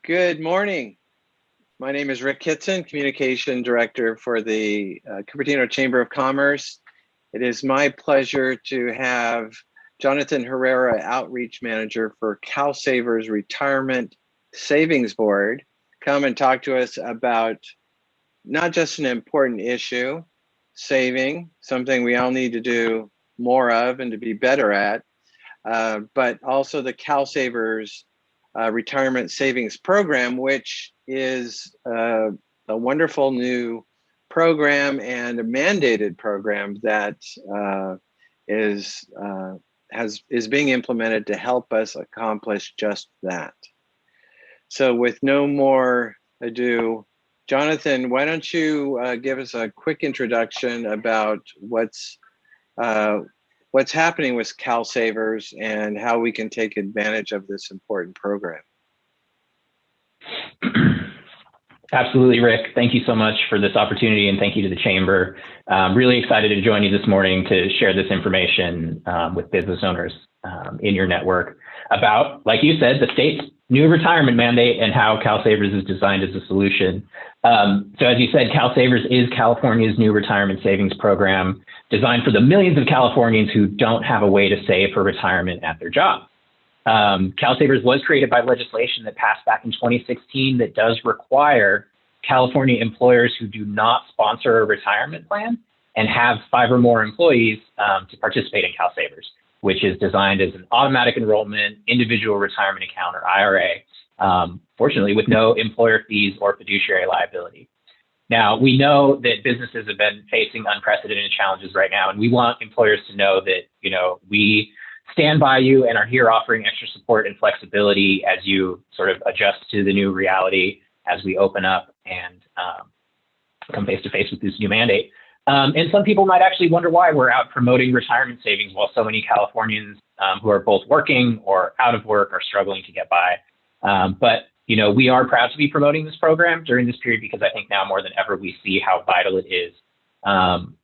Good morning. My name is Rick Kitson, Communication Director for the Cupertino Chamber of Commerce. It is my pleasure to have Jonathan Herrera, Outreach Manager for CalSavers Retirement Savings Board, come and talk to us about not just an important issue, saving, something we all need to do more of and to be better at, but also the CalSavers Retirement Savings Program, which is a wonderful new program and a mandated program that is being implemented to help us accomplish just that. So with no more ado, Jonathan, why don't you give us a quick introduction about what's happening with CalSavers and how we can take advantage of this important program. Absolutely, Rick. Thank you so much for this opportunity, and thank you to the Chamber. I'm really excited to join you this morning to share this information with business owners in your network about, like you said, the state's new retirement mandate and how CalSavers is designed as a solution. So as you said, CalSavers is California's new retirement savings program designed for the millions of Californians who don't have a way to save for retirement at their job. CalSavers was created by legislation that passed back in 2016 that does require California employers who do not sponsor a retirement plan and have 5 or more employees to participate in CalSavers, which is designed as an automatic enrollment, individual retirement account, or IRA, fortunately with no employer fees or fiduciary liability. Now, we know that businesses have been facing unprecedented challenges right now, and we want employers to know that, we stand by you and are here offering extra support and flexibility as you sort of adjust to the new reality as we open up and come face to face with this new mandate. And some people might actually wonder why we're out promoting retirement savings while so many Californians who are both working or out of work are struggling to get by. But we are proud to be promoting this program during this period because I think now more than ever we see how vital it is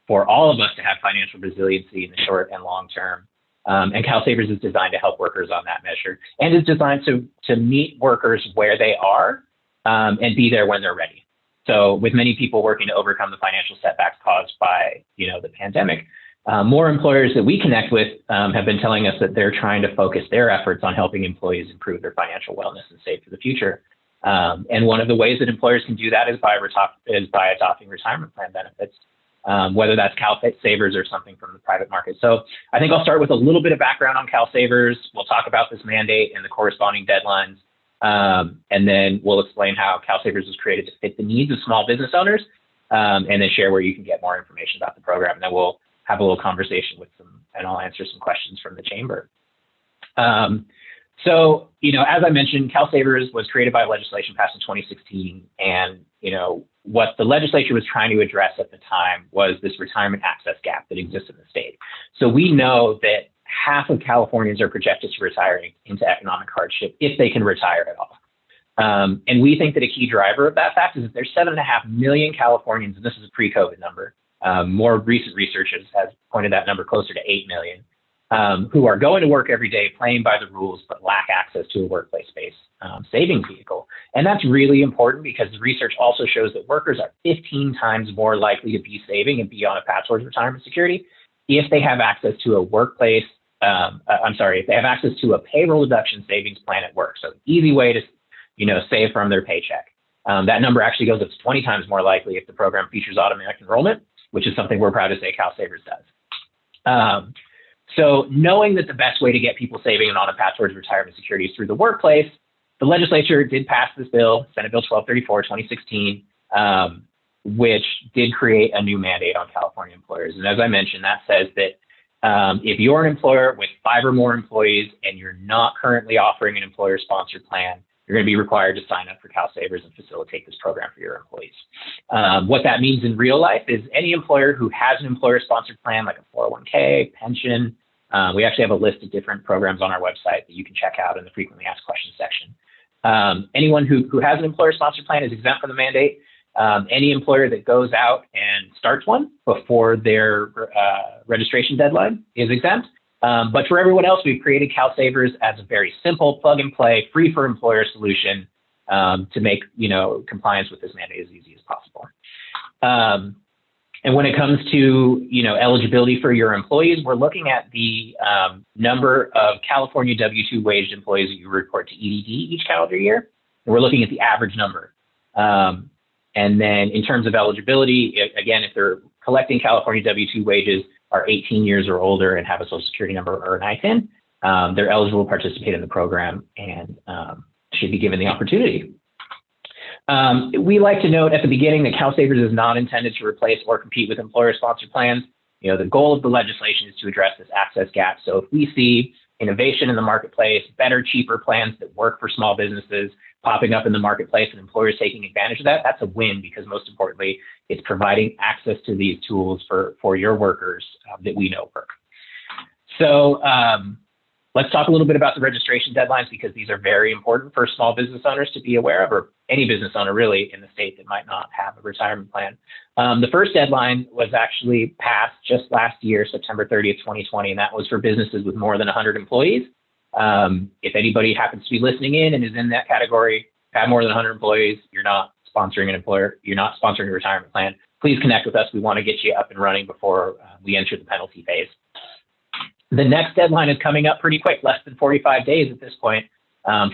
for all of us to have financial resiliency in the short and long term. And CalSavers is designed to help workers on that measure and is designed to meet workers where they are and be there when they're ready. So with many people working to overcome the financial setbacks caused by, the pandemic, more employers that we connect with have been telling us that they're trying to focus their efforts on helping employees improve their financial wellness and save for the future. And one of the ways that employers can do that is by adopting retirement plan benefits, whether that's CalSavers or something from the private market. So I think I'll start with a little bit of background on CalSavers. We'll talk about this mandate and the corresponding deadlines. And then we'll explain how CalSavers was created to fit the needs of small business owners, and then share where you can get more information about the program. And then we'll have a little conversation with them, and I'll answer some questions from the Chamber. So, as I mentioned, CalSavers was created by legislation passed in 2016. And, what the legislature was trying to address at the time was this retirement access gap that exists in the state. So we know that half of Californians are projected to retire into economic hardship if they can retire at all. And we think that a key driver of that fact is that there's 7.5 million Californians, and this is a pre-COVID number. More recent research has pointed that number closer to 8 million, who are going to work every day, playing by the rules, but lack access to a workplace-based savings vehicle. And that's really important because the research also shows that workers are 15 times more likely to be saving and be on a path towards retirement security if they have access to a workplace, if they have access to a payroll deduction savings plan at work. So easy way to, save from their paycheck. That number actually goes up to 20 times more likely if the program features automatic enrollment, which is something we're proud to say CalSavers does. So knowing that the best way to get people saving and on a path towards retirement security is through the workplace, the legislature did pass this bill, Senate Bill 1234, 2016, which did create a new mandate on California employers. And as I mentioned, that says that if you're an employer with 5 or more employees and you're not currently offering an employer-sponsored plan, you're going to be required to sign up for CalSavers and facilitate this program for your employees. What that means in real life is any employer who has an employer-sponsored plan, like a 401k, pension, we actually have a list of different programs on our website that you can check out in the frequently asked questions section. Anyone who has an employer-sponsored plan is exempt from the mandate. Any employer that goes out and starts one before their registration deadline is exempt. But for everyone else, we've created CalSavers as a very simple plug and play, free for employer solution to make, compliance with this mandate as easy as possible. And when it comes to, eligibility for your employees, we're looking at the number of California W-2 waged employees that you report to EDD each calendar year. And we're looking at the average number. And then in terms of eligibility, again, if they're collecting California W-2 wages, are 18 years or older and have a Social Security number or an ITIN, they're eligible to participate in the program and should be given the opportunity. We like to note at the beginning that CalSavers is not intended to replace or compete with employer-sponsored plans. The goal of the legislation is to address this access gap. So if we see innovation in the marketplace, better, cheaper plans that work for small businesses popping up in the marketplace and employers taking advantage of that, that's a win, because most importantly, it's providing access to these tools for your workers that we know work. So let's talk a little bit about the registration deadlines, because these are very important for small business owners to be aware of, or any business owner really in the state that might not have a retirement plan. The first deadline was actually passed just last year, September 30th, 2020, and that was for businesses with more than 100 employees. If anybody happens to be listening in and is in that category, have more than 100 employees, you're not sponsoring an employer, you're not sponsoring a retirement plan, please connect with us. We want to get you up and running before we enter the penalty phase. The next deadline is coming up pretty quick, less than 45 days at this point.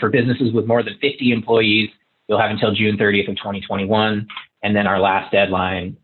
For businesses with more than 50 employees, you'll have until June 30th of 2021. And then our last deadline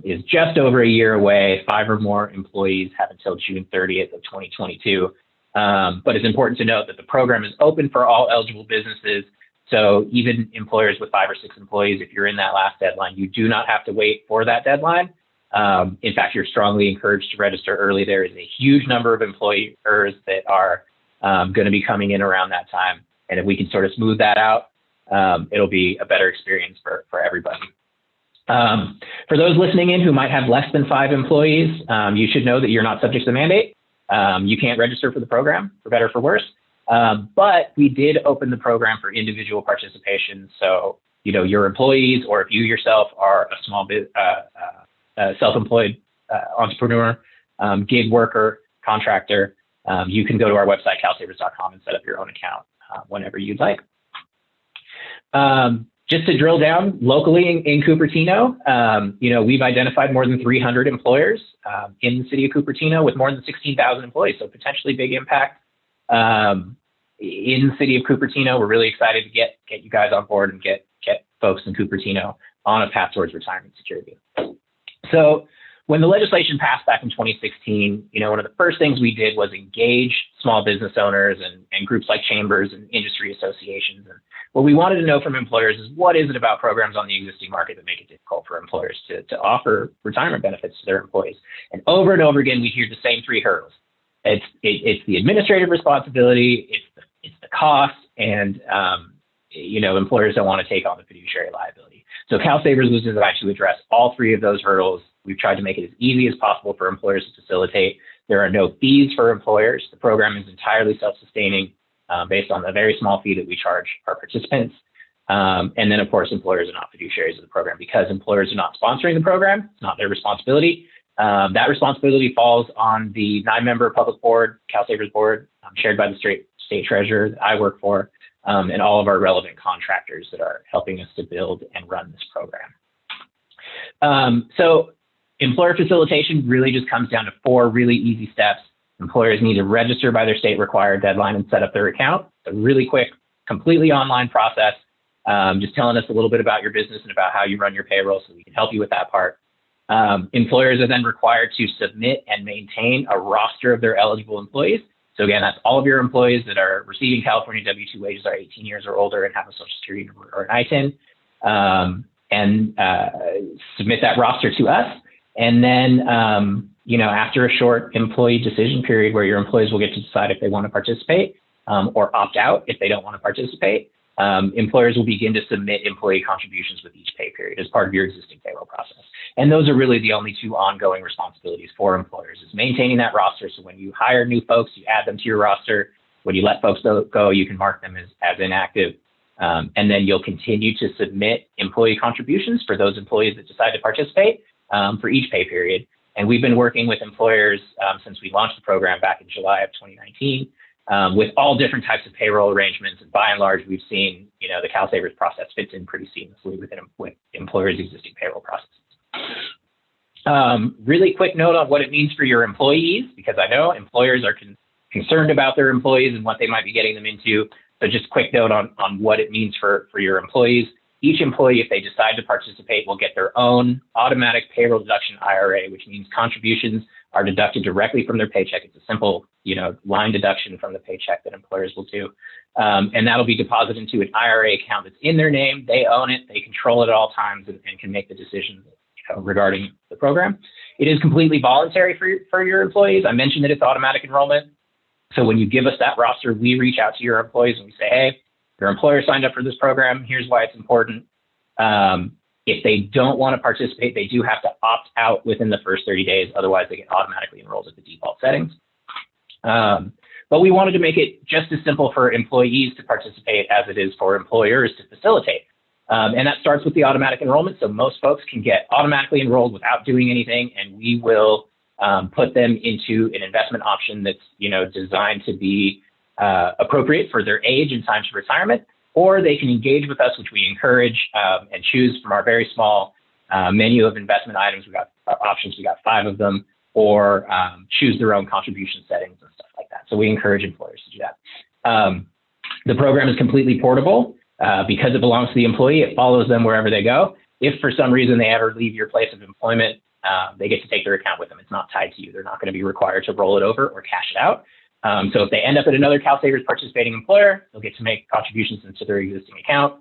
is just over a year away. 5 or more employees have until June 30th of 2022. But it's important to note that the program is open for all eligible businesses. So even employers with 5 or 6 employees, if you're in that last deadline, you do not have to wait for that deadline. In fact, you're strongly encouraged to register early. There is a huge number of employers that are going to be coming in around that time. And if we can sort of smooth that out, it'll be a better experience for everybody. For those listening in who might have less than 5 employees, you should know that you're not subject to the mandate. You can't register for the program, for better or for worse. But we did open the program for individual participation. So, your employees, or if you yourself are a small self-employed entrepreneur, gig worker, contractor, you can go to our website, calsavers.com, and set up your own account whenever you'd like. Just to drill down locally in Cupertino, we've identified more than 300 employers in the city of Cupertino with more than 16,000 employees, so potentially big impact. In the city of Cupertino, we're really excited to get you guys on board and get folks in Cupertino on a path towards retirement security. So when the legislation passed back in 2016, one of the first things we did was engage small business owners and groups like chambers and industry associations. And what we wanted to know from employers is, what is it about programs on the existing market that make it difficult for employers to offer retirement benefits to their employees? And over again, we hear the same 3 hurdles. It's the administrative responsibility, it's the cost, and employers don't want to take on the fiduciary liability. So CalSavers was designed to address all 3 of those hurdles. We've tried to make it as easy as possible for employers to facilitate. There are no fees for employers. The program is entirely self-sustaining based on the very small fee that we charge our participants. And then, of course, employers are not fiduciaries of the program. Because employers are not sponsoring the program, it's not their responsibility. That responsibility falls on the 9-member public board, CalSavers board, chaired by the state treasurer that I work for, and all of our relevant contractors that are helping us to build and run this program. So employer facilitation really just comes down to 4 really easy steps. Employers need to register by their state required deadline and set up their account. It's a really quick, completely online process, just telling us a little bit about your business and about how you run your payroll so we can help you with that part. Employers are then required to submit and maintain a roster of their eligible employees. So again, that's all of your employees that are receiving California W-2 wages, are 18 years or older, and have a Social Security number or an ITIN, and submit that roster to us. And then, after a short employee decision period where your employees will get to decide if they want to participate or opt out if they don't want to participate, employers will begin to submit employee contributions with each pay period as part of your existing payroll process. And those are really the only 2 ongoing responsibilities for employers, is maintaining that roster. So when you hire new folks, you add them to your roster. When you let folks go, you can mark them as inactive. And then you'll continue to submit employee contributions for those employees that decide to participate for each pay period. And we've been working with employers since we launched the program back in July of 2019. with all different types of payroll arrangements. And by and large, we've seen, the CalSavers process fits in pretty seamlessly with employers' existing payroll processes. Really quick note on what it means for your employees, because I know employers are concerned about their employees and what they might be getting them into. So just quick note on what it means for your employees. Each employee, if they decide to participate, will get their own automatic payroll deduction IRA, which means contributions are deducted directly from their paycheck. It's a simple, line deduction from the paycheck that employers will do. And that'll be deposited into an IRA account that's in their name. They own it. They control it at all times and can make the decisions regarding the program. It is completely voluntary for your employees. I mentioned that it's automatic enrollment. So when you give us that roster, we reach out to your employees and we say, hey, your employer signed up for this program. Here's why it's important. If they don't want to participate, they do have to opt out within the first 30 days. Otherwise, they get automatically enrolled at the default settings. But we wanted to make it just as simple for employees to participate as it is for employers to facilitate. And that starts with the automatic enrollment. So most folks can get automatically enrolled without doing anything, and we will put them into an investment option that's designed to be appropriate for their age and time to retirement, or they can engage with us, which we encourage, and choose from our very small menu of investment items. We got options, we got 5 of them, or choose their own contribution settings and stuff like that. So we encourage employers to do that. The program is completely portable. Because it belongs to the employee, it follows them wherever they go. If for some reason they ever leave your place of employment, they get to take their account with them. It's not tied to you. They're not going to be required to roll it over or cash it out. So if they end up at another CalSavers participating employer, they'll get to make contributions into their existing account,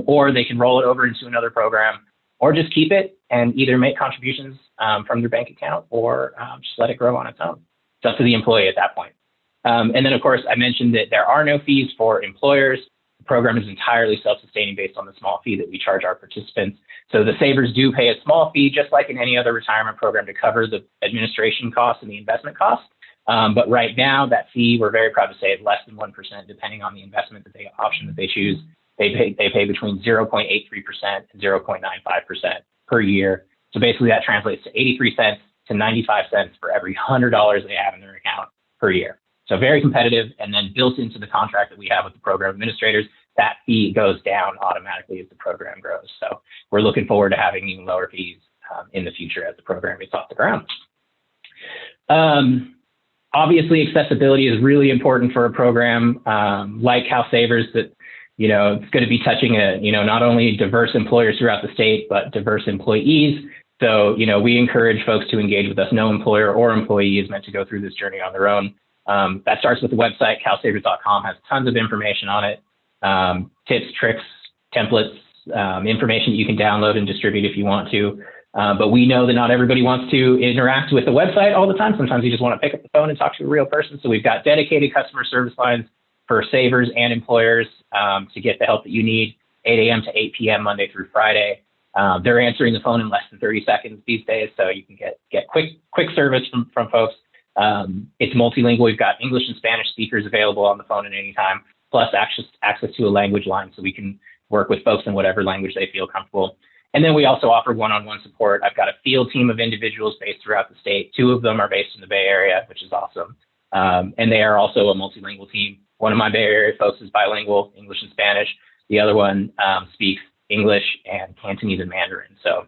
or they can roll it over into another program, or just keep it and either make contributions from their bank account or just let it grow on its own. It's up to the employee at that point. And then, of course, I mentioned that there are no fees for employers. The program is entirely self-sustaining based on the small fee that we charge our participants. So the savers do pay a small fee, just like in any other retirement program, to cover the administration costs and the investment costs. But right now, that fee, we're very proud to say, is less than 1%, depending on the investment option that they choose. They pay between 0.83% and 0.95% per year. So basically, that translates to 83 cents to 95 cents for every $100 they have in their account per year. So very competitive, and then built into the contract that we have with the program administrators, that fee goes down automatically as the program grows. So we're looking forward to having even lower fees in the future as the program gets off the ground. Obviously, accessibility is really important for a program like CalSavers that, it's going to be touching not only diverse employers throughout the state, but diverse employees. So, we encourage folks to engage with us. No employer or employee is meant to go through this journey on their own. That starts with the website. CalSavers.com has tons of information on it. Tips, tricks, templates, information that you can download and distribute if you want to. But we know that not everybody wants to interact with the website all the time. Sometimes you just want to pick up the phone and talk to a real person. So we've got dedicated customer service lines for savers and employers to get the help that you need, 8 a.m. to 8 p.m. Monday through Friday. They're answering the phone in less than 30 seconds these days, so you can get quick service from folks. It's multilingual. We've got English and Spanish speakers available on the phone at any time, plus access to a language line, so we can work with folks in whatever language they feel comfortable. And then we also offer one-on-one support. I've got a field team of individuals based throughout the state. 2 of them are based in the Bay Area, which is awesome. And they are also a multilingual team. One of my Bay Area folks is bilingual, English and Spanish. The other one speaks English and Cantonese and Mandarin. So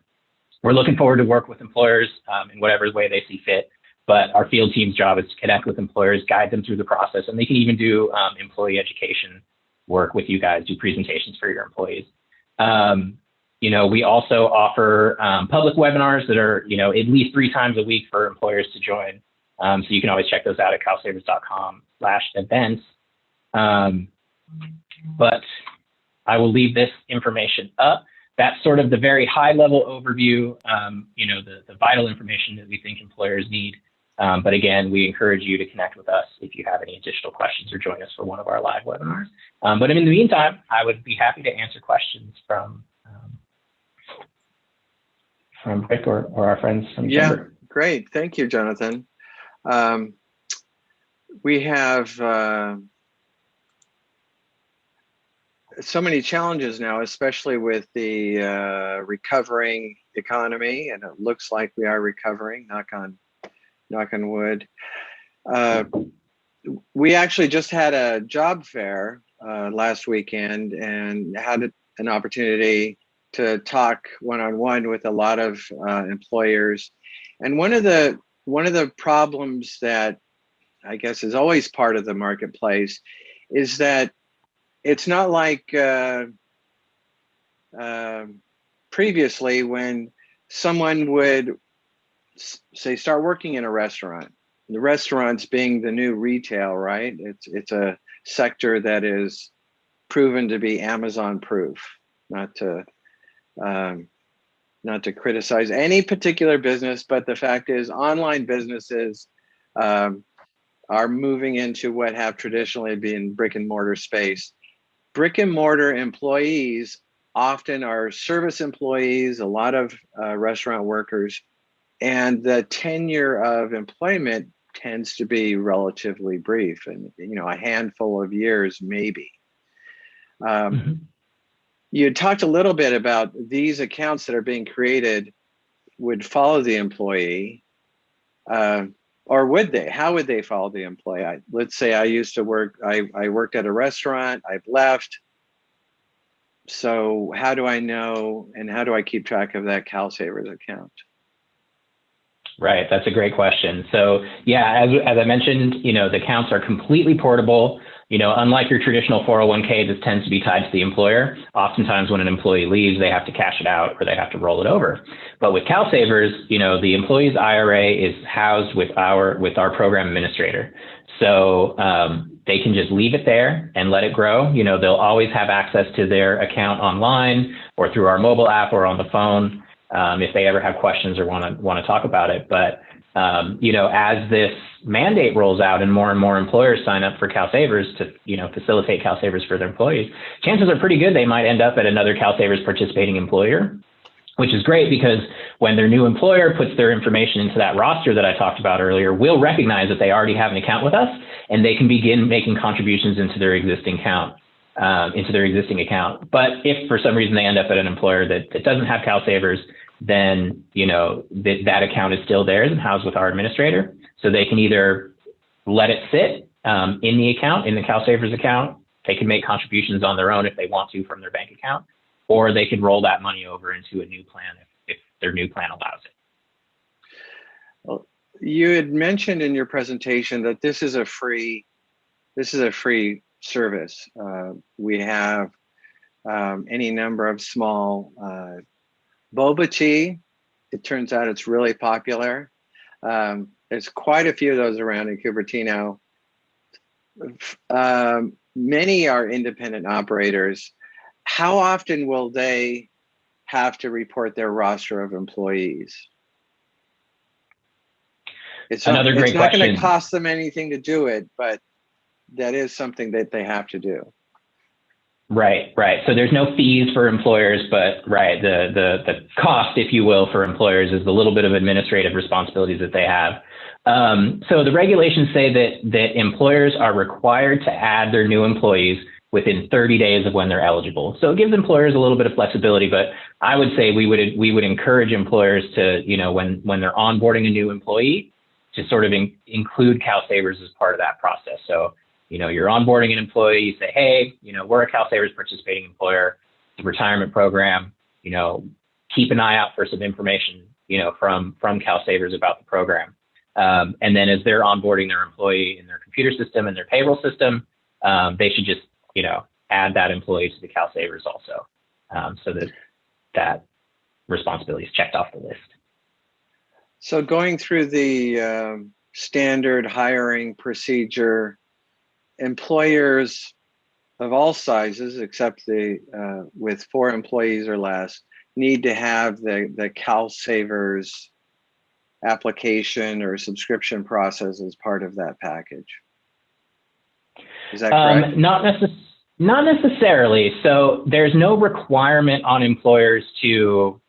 we're looking forward to work with employers in whatever way they see fit. But our field team's job is to connect with employers, guide them through the process, and they can even do employee education work with you guys, do presentations for your employees. We also offer public webinars that are, at least 3 times a week for employers to join. So you can always check those out at calsavers.com/events. But I will leave this information up. That's sort of the very high level overview, the vital information that we think employers need. But again, we encourage you to connect with us if you have any additional questions or join us for one of our live webinars. But in the meantime, I would be happy to answer questions from Rick or our friends from Chamber. Great. Thank you, Jonathan. We have so many challenges now, especially with the recovering economy, and it looks like we are recovering, knock on wood. We actually just had a job fair last weekend and had an opportunity to talk one-on-one with a lot of employers. And one of the problems that I guess is always part of the marketplace is that it's not like previously when someone would say start working in a restaurant. The restaurants being the new retail, right? It's a sector that is proven to be Amazon proof. Not to criticize any particular business, but the fact is online businesses are moving into what have traditionally been brick and mortar space. Brick and mortar employees often are service employees, a lot of restaurant workers, and the tenure of employment tends to be relatively brief, and a handful of years maybe. You talked a little bit about these accounts that are being created would follow the employee, or would they? How would they follow the employee? Let's say I used to work, I worked at a restaurant, I've left. So how do I know, and how do I keep track of that CalSavers account? Right, that's a great question. So yeah, as I mentioned, the accounts are completely portable. Unlike your traditional 401k, this tends to be tied to the employer. Oftentimes when an employee leaves, they have to cash it out or they have to roll it over. But with CalSavers, the employee's IRA is housed with our program administrator. So they can just leave it there and let it grow. They'll always have access to their account online or through our mobile app or on the phone if they ever have questions or want to talk about it. But as this mandate rolls out and more employers sign up for CalSavers to, facilitate CalSavers for their employees, chances are pretty good they might end up at another CalSavers participating employer, which is great because when their new employer puts their information into that roster that I talked about earlier, we'll recognize that they already have an account with us and they can begin making contributions into their existing account. But if for some reason they end up at an employer that doesn't have CalSavers, then that account is still theirs and housed with our administrator. So they can either let it sit in the account, in the CalSavers account. They can make contributions on their own if they want to from their bank account, or they can roll that money over into a new plan if their new plan allows it. Well, you had mentioned in your presentation that this is a free service. We have any number of small boba tea. It turns out it's really popular. There's quite a few of those around in Cupertino. Many are independent operators. How often will they have to report their roster of employees? It's another great question. It's not going to cost them anything to do it, but that is something that they have to do. Right. So there's no fees for employers, but the cost, if you will, for employers is the little bit of administrative responsibilities that they have. So the regulations say that employers are required to add their new employees within 30 days of when they're eligible. So it gives employers a little bit of flexibility, but I would say we would encourage employers to, when they're onboarding a new employee, to sort of include CalSavers as part of that process. So you're onboarding an employee, you say, hey, we're a CalSavers participating employer, it's a retirement program, keep an eye out for some information, from CalSavers about the program. And then as they're onboarding their employee in their computer system and their payroll system, they should just, add that employee to the CalSavers also, so that responsibility is checked off the list. So going through the standard hiring procedure, employers of all sizes, except with 4 employees or less, need to have the CalSavers application or subscription process as part of that package. Is that correct? Not necessarily. So there's no requirement on employers to,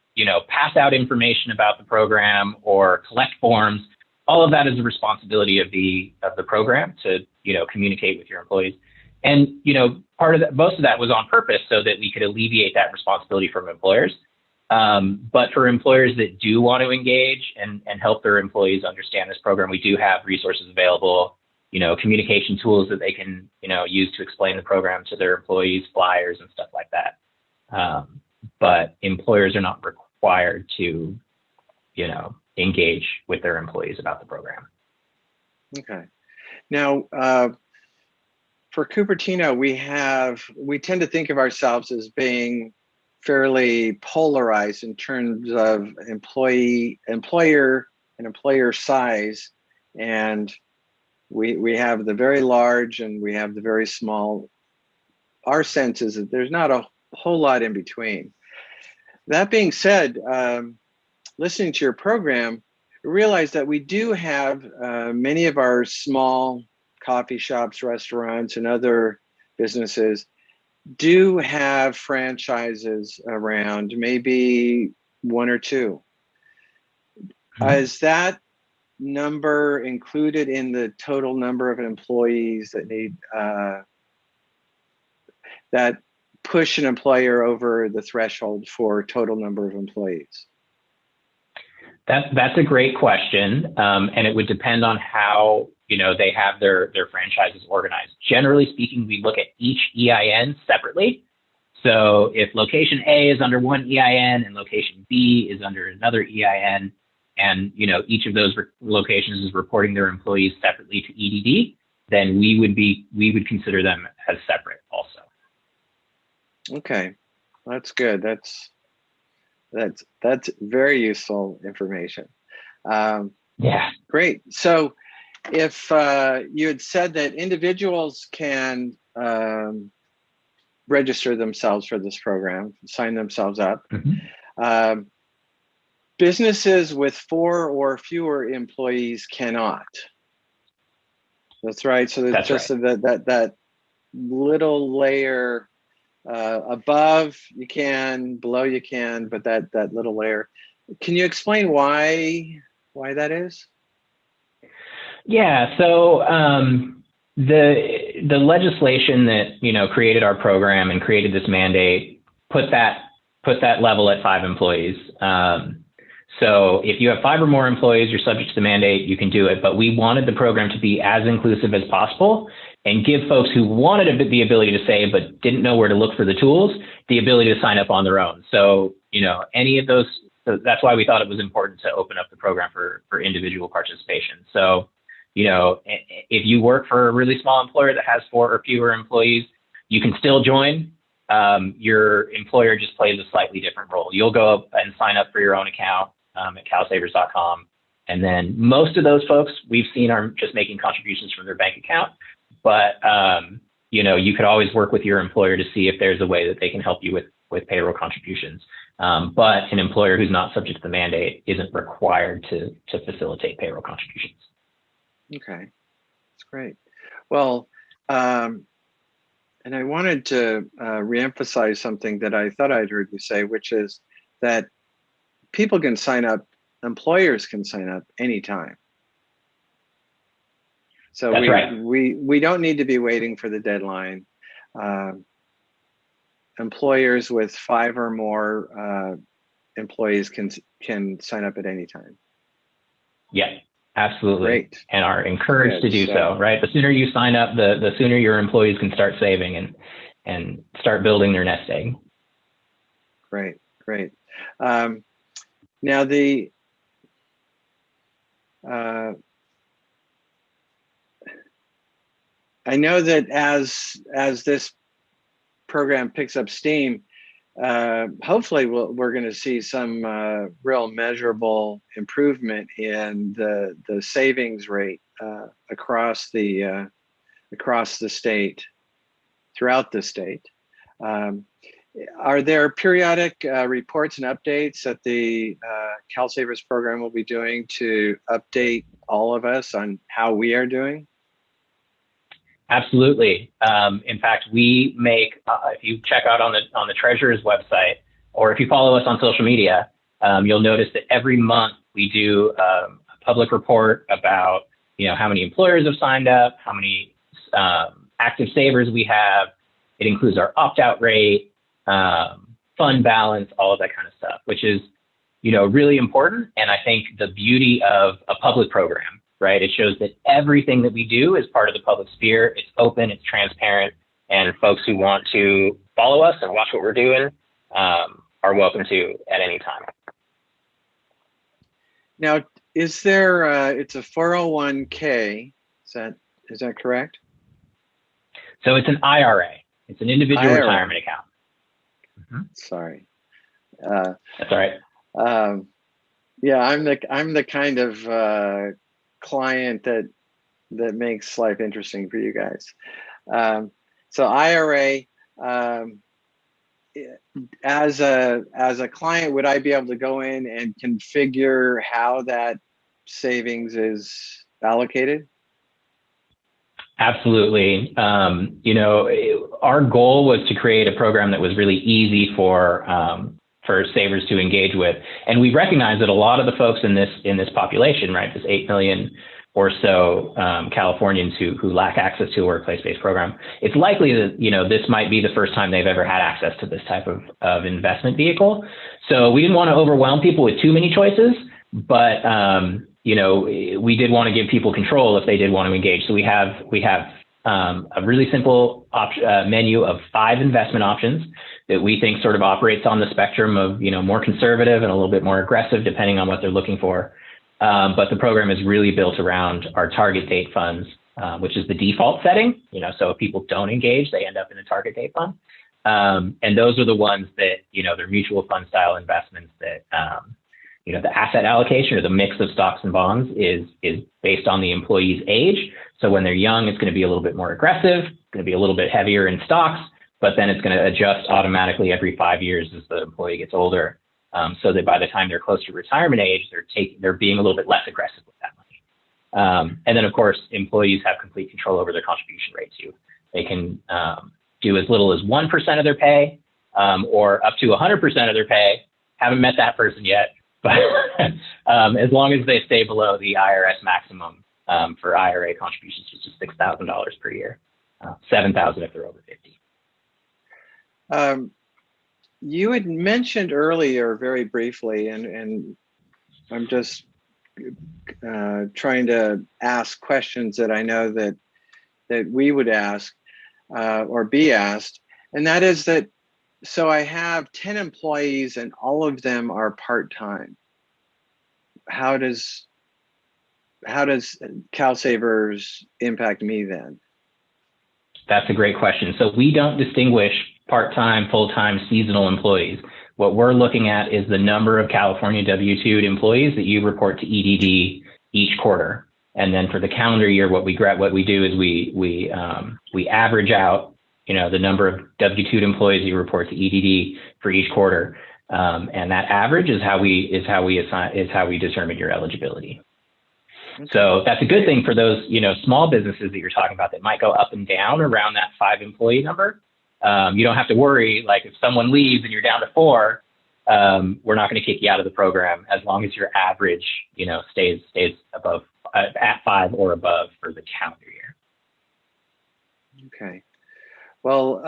pass out information about the program or collect forms. All of that is the responsibility of the program to, communicate with your employees. And, part of that, most of that was on purpose so that we could alleviate that responsibility from employers. But for employers that do want to engage and help their employees understand this program, we do have resources available, communication tools that they can, use to explain the program to their employees, flyers and stuff like that. But employers are not required to, engage with their employees about the program. Okay. Now, for Cupertino, we tend to think of ourselves as being fairly polarized in terms of employer and employer size. And we have the very large and we have the very small. Our sense is that there's not a whole lot in between. That being said, listening to your program, I realized that we do have many of our small coffee shops, restaurants, and other businesses do have franchises around, maybe one or two. Is that number included in the total number of employees that need that push an employer over the threshold for total number of employees? That's a great question, and it would depend on how they have their franchises organized. Generally speaking, we look at each EIN separately. So if location A is under one EIN and location B is under another EIN, and each of those locations is reporting their employees separately to EDD, then we would consider them as separate also. Okay, that's good. That's very useful information. Yeah. Great. So if you had said that individuals can register themselves for this program, sign themselves up, businesses with 4 or fewer employees cannot. That's right. So that's just right. that little layer above you can, below you can, but that little layer. Can you explain why that is? Yeah. So the legislation that created our program and created this mandate put that level at 5 employees. So if you have 5 or more employees, you're subject to the mandate, you can do it. But we wanted the program to be as inclusive as possible and give folks who wanted the ability to save but didn't know where to look for the tools, the ability to sign up on their own. So, any of those, so that's why we thought it was important to open up the program for individual participation. So, if you work for a really small employer that has 4 or fewer employees, you can still join. Your employer just plays a slightly different role. You'll go up and sign up for your own account at CalSavers.com. And then most of those folks we've seen are just making contributions from their bank account. But, you could always work with your employer to see if there's a way that they can help you with payroll contributions. But an employer who's not subject to the mandate isn't required to facilitate payroll contributions. Okay, that's great. Well, and I wanted to reemphasize something that I thought I'd heard you say, which is that people can sign up, employers can sign up anytime. So That's right. we don't need to be waiting for the deadline. Employers with 5 or more employees can sign up at any time. Yeah, absolutely. Great. And are encouraged to do so, right? The sooner you sign up, the sooner your employees can start saving and start building their nest egg. Great. Now I know that as this program picks up steam, hopefully we're going to see some real measurable improvement in the savings rate across the state, throughout the state. Are there periodic reports and updates that the CalSavers program will be doing to update all of us on how we are doing? Absolutely. In fact, we make, if you check out on the Treasurer's website, or if you follow us on social media, you'll notice that every month we do a public report about, how many employers have signed up, how many active savers we have. It includes our opt-out rate, fund balance, all of that kind of stuff, which is, really important. And I think the beauty of a public program right? It shows that everything that we do is part of the public sphere. It's open, it's transparent, and folks who want to follow us and watch what we're doing are welcome to at any time. Now, is there, it's a 401k, is that correct? So it's an IRA. It's an individual retirement account. Mm-hmm. Sorry. That's all right. Yeah, I'm the kind of client that makes life interesting for you guys. So IRA, as a client, would I be able to go in and configure how that savings is allocated? Absolutely. Our goal was to create a program that was really easy for savers to engage with, and we recognize that a lot of the folks in this population, right, this 8 million or so Californians who lack access to a workplace-based program, it's likely that this might be the first time they've ever had access to this type of investment vehicle. So we didn't want to overwhelm people with too many choices, but we did want to give people control if they did want to engage. So we have a really simple menu of 5 investment options that we think sort of operates on the spectrum of more conservative and a little bit more aggressive depending on what they're looking for. But the program is really built around our target date funds, which is the default setting. So if people don't engage, they end up in a target date fund. And those are the ones that they're mutual fund style investments that the asset allocation or the mix of stocks and bonds is based on the employee's age. So when they're young, it's going to be a little bit more aggressive, going to be a little bit heavier in stocks, but then it's going to adjust automatically every 5 years as the employee gets older. So that by the time they're close to retirement age, they're being a little bit less aggressive with that money. And then of course, employees have complete control over their contribution rate too. They can do as little as 1% of their pay or up to 100% of their pay. Haven't met that person yet, but as long as they stay below the IRS maximum for IRA contributions, which is $6,000 per year, $7,000 if they're over 50. You had mentioned earlier very briefly, and I'm just trying to ask questions that I know that we would ask or be asked, and that is that, so I have 10 employees and all of them are part-time. How does CalSavers impact me then? That's a great question. So we don't distinguish part-time, full-time, seasonal employees. What we're looking at is the number of California W-2 employees that you report to EDD each quarter. And then for the calendar year, what we do is we average out, the number of W-2 employees you report to EDD for each quarter. And that average is how we determine your eligibility. So that's a good thing for those, small businesses that you're talking about that might go up and down around that 5 employee number. You don't have to worry, like if someone leaves and you're down to 4, we're not going to kick you out of the program as long as your average, stays above at 5 or above for the calendar year. Okay. Well,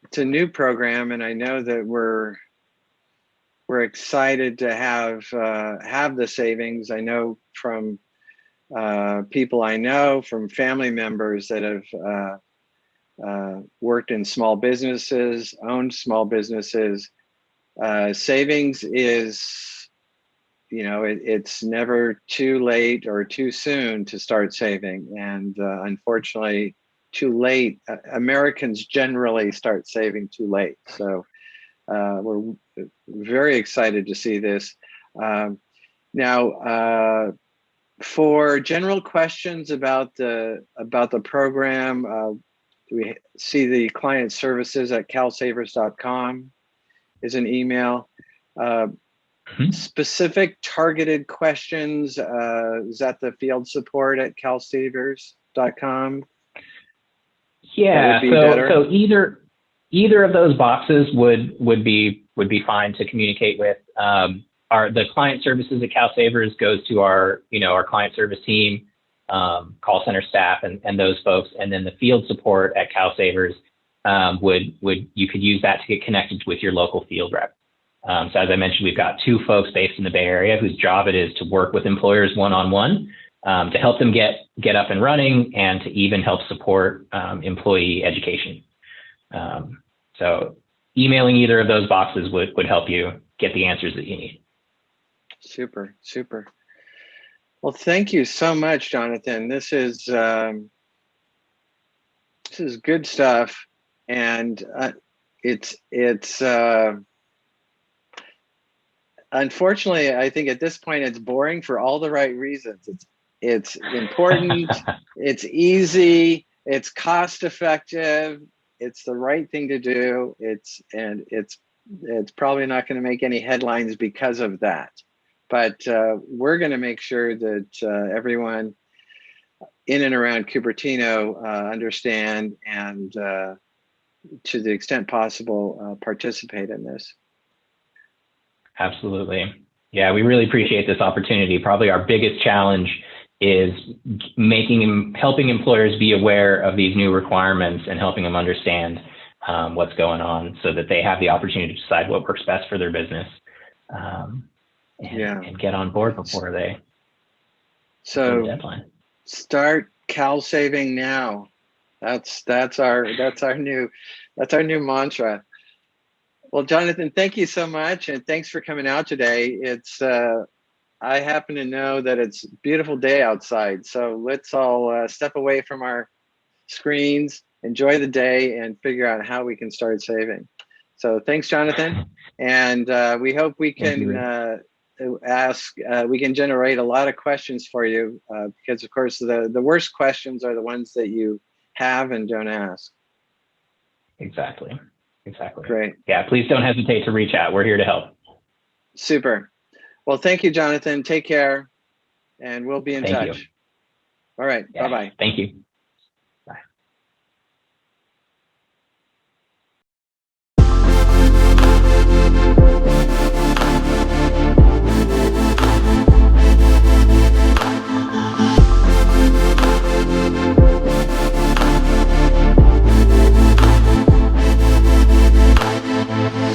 it's a new program, and I know that we're excited to have the savings. I know from people I know, from family members that have worked in small businesses, owned small businesses. Savings is, it's never too late or too soon to start saving. And unfortunately, too late, Americans generally start saving too late. So we're very excited to see this. Now, for general questions about the program, we see the client services at calsavers.com is an email. Specific targeted questions, is that the field support at calsavers.com? Yeah, so either of those boxes would be fine to communicate with. The client services at CalSavers goes to our client service team, call center staff, and those folks, and then the field support at CalSavers you could use that to get connected with your local field rep. So as I mentioned, we've got 2 folks based in the Bay Area whose job it is to work with employers one-on-one to help them get up and running and to even help support employee education. So emailing either of those boxes would help you get the answers that you need. Super, super. Well, thank you so much, Jonathan. This is good stuff, and it's unfortunately, I think at this point it's boring for all the right reasons. It's important, it's easy, it's cost effective, it's the right thing to do. It's probably not going to make any headlines because of that. But we're going to make sure that everyone in and around Cupertino understand and to the extent possible participate in this. Absolutely. Yeah, we really appreciate this opportunity. Probably our biggest challenge is helping employers be aware of these new requirements and helping them understand what's going on so that they have the opportunity to decide what works best for their business and get on board before they so the deadline. Start CalSaving now. That's our new mantra. Well, Jonathan, thank you so much, and thanks for coming out today. It's I happen to know that it's a beautiful day outside, so let's all step away from our screens, enjoy the day, and figure out how we can start saving. So thanks, Jonathan, and we hope we can we can generate a lot of questions for you because, of course, the worst questions are the ones that you have and don't ask. Exactly. Great. Yeah, please don't hesitate to reach out. We're here to help. Super. Well, thank you, Jonathan. Take care, and we'll be in touch. You. All right. Yeah. Bye-bye. Thank you.